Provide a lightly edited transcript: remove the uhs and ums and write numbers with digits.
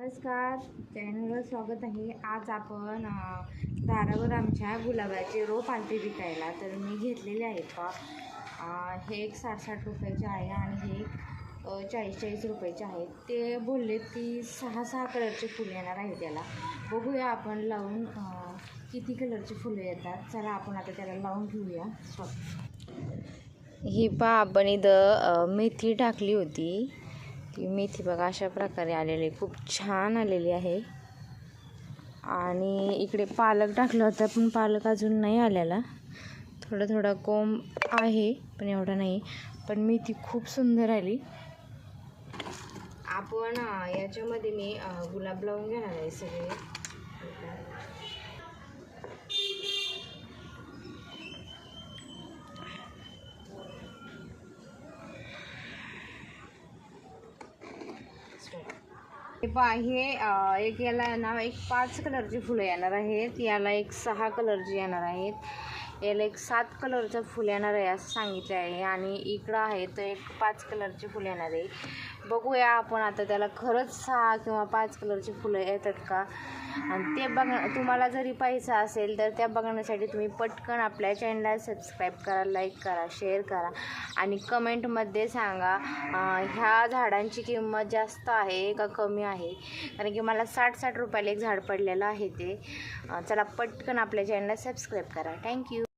नमस्कार, चॅनलवर स्वागत आहे. आज आपण दारावर आमच्या गुलाबाचे रोप आणते विकायला. तर मी घेतलेले आहेत का. हे एक 60-60 रुपयाचे आहे आणि हे एक 40-40 रुपयाचे आहेत. ते बोललेत की 6-6 कलरचे फुलं येणार आहे त्याला. बघूया आपण लावून किती कलरचे फुलं येतात. चला आपण आता त्याला लावून घेऊया. ही आपण इथं मेथी टाकली होती. ती मेथी बघा अशा प्रकारे आलेली, खूप छान आलेली आहे. आणि इकडे पालक टाकलं होतं, पण पालक अजून नाही आलेला. थोडा कोंब आहे पण एवढा नाही. पण मेथी खूप सुंदर आली. आपण याच्यामध्ये मी गुलाब लावून घेणार आहे सगळे. हे एक याला ना एक 5 कलरची फुलं येणार आहेत, याला एक 6 कलरची येणार आहेत, याला एक 7 कलरचं फुल येणार आहे असं सांगितलं आहे. आणि इकडं आहे तर एक 5 कलरची फुलं येणार आहे. बघूया आपण आता त्याला खरंच 6 किंवा 5 कलरची फुलं येतात का. आणि ते तुम्हाला जरी पाहिजे असेल तर त्या बघण्यासाठी तुम्ही पटकन आपल्या चॅनलला सबस्क्राईब करा, लाईक करा, शेअर करा आणि कमेंटमध्ये सांगा ह्या झाडांची किंमत जास्त आहे का कमी आहे. कारण की मला 60-60 रुपयाला एक झाड पडलेलं आहे ते. चला पटकन आपल्या चॅनलला सबस्क्राईब करा. थँक्यू.